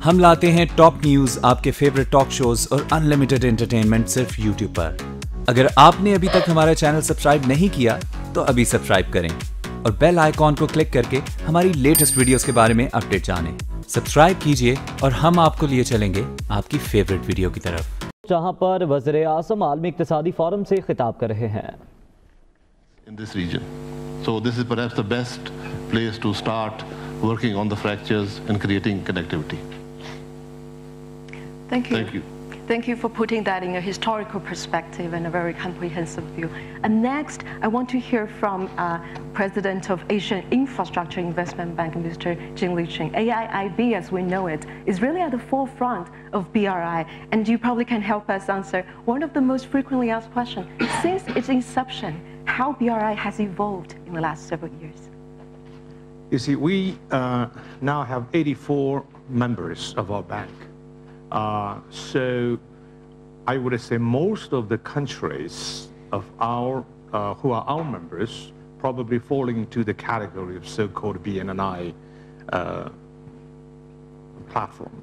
हम लाते हैं top news, आपके फेवरेट टॉक शोज और अनलिमिटेड एंटरटेनमेंट सिर्फ यूट्यूब पर। अगर आपने अभी तक हमारा चैनल सब्सक्राइब नहीं किया तो अभी सब्सक्राइब करें और बेल आइकॉन को क्लिक करके हमारी लेटेस्ट वीडियोस के बारे में अपडेट जानें। सब्सक्राइब कीजिए और हम आपको लिए चलेंगे आपकी फेवरेट वीडियो की तरफ, जहां पर वज़ीर-ए-आज़म आलमी इक़्तिसादी फोरम से खिताब कर रहे हैं। In this region, so this is perhaps the best place to start working on the fractures and creating connectivity. Thank you. Thank you. Thank you for putting that in a historical perspective and a very comprehensive view. And next, I want to hear from President of Asian Infrastructure Investment Bank, Mr. Jin Liqing. AIIB, as we know it, is really at the forefront of BRI, and you probably can help us answer one of the most frequently asked questions. Since its inception, how BRI has evolved in the last several years? You see, we now have 84 members of our bank. So I would say most of the countries of our who are our members probably fall into the category of so-called BNI platform.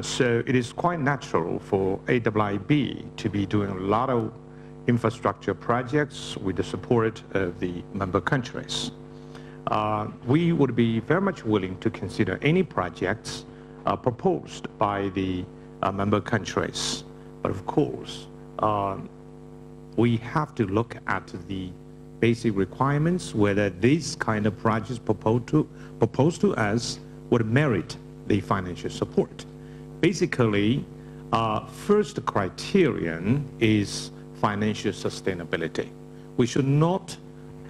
So it is quite natural for AIIB to be doing a lot of infrastructure projects with the support of the member countries. We would be very much willing to consider any projects proposed by the member countries. But of course, we have to look at the basic requirements, whether these kind of projects proposed to us would merit the financial support. Basically, first criterion is financial sustainability. We should not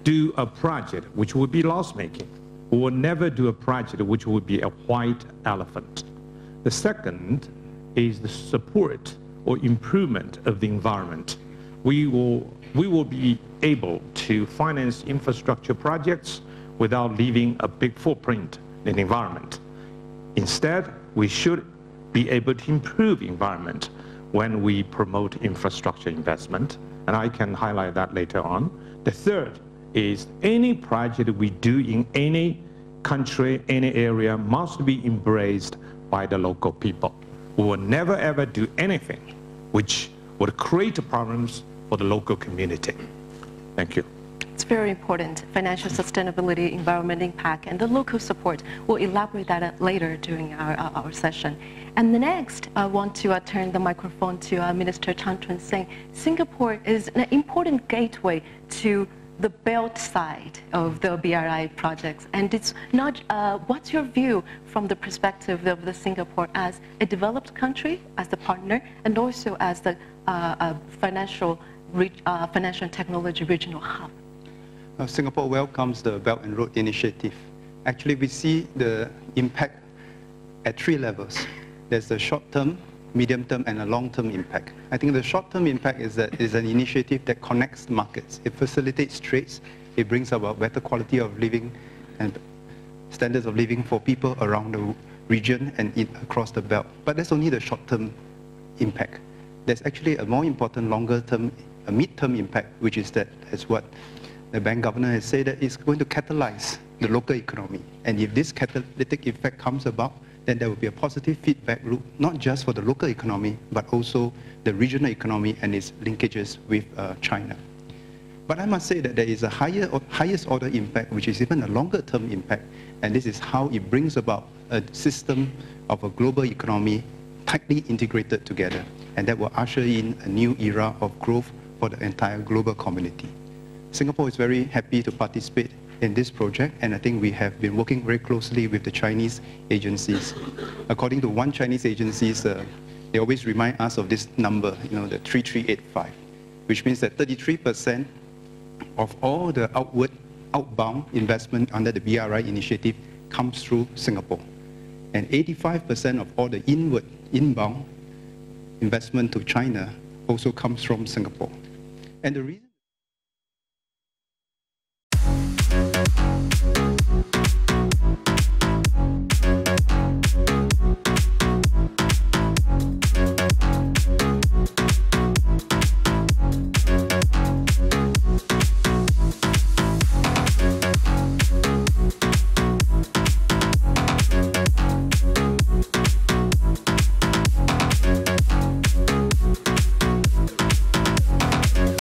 do a project which would be loss-making. We will never do a project which would be a white elephant. The second is the support or improvement of the environment. We will be able to finance infrastructure projects without leaving a big footprint in the environment. Instead, we should be able to improve the environment when we promote infrastructure investment, and I can highlight that later on. The third is any project we do in any country, any area, must be embraced by the local people. We will never ever do anything which would create problems for the local community. Thank you. It's very important. Financial sustainability, environment impact, and the local support. We'll elaborate that later during our session. And the next, I want to turn the microphone to Minister Chan Chun-sing. Singapore is an important gateway to the belt side of the BRI projects, and it's not. What's your view from the perspective of the Singapore as a developed country, as the partner, and also as the financial and technology regional hub? Singapore welcomes the Belt and Road Initiative. Actually, we see the impact at three levels. There's the short-term, medium-term, and a long-term impact. I think the short-term impact is that it's an initiative that connects markets. It facilitates trades. It brings about better quality of living and standards of living for people around the region and across the belt. But that's only the short-term impact. There's actually a more important longer-term, a mid-term impact, which is that, as what the bank governor has said, that it's going to catalyze the local economy. And if this catalytic effect comes about, then there will be a positive feedback loop, not just for the local economy, but also the regional economy and its linkages with China. But I must say that there is a highest order impact, which is even a longer term impact, and this is how it brings about a system of a global economy tightly integrated together, and that will usher in a new era of growth for the entire global community. Singapore is very happy to participate in this project, and I think we have been working very closely with the Chinese agencies. According to one Chinese agency, they always remind us of this number, the 3385, which means that 33% of all the outbound investment under the BRI initiative comes through Singapore, and 85% of all the inbound investment to China also comes from Singapore. And the reason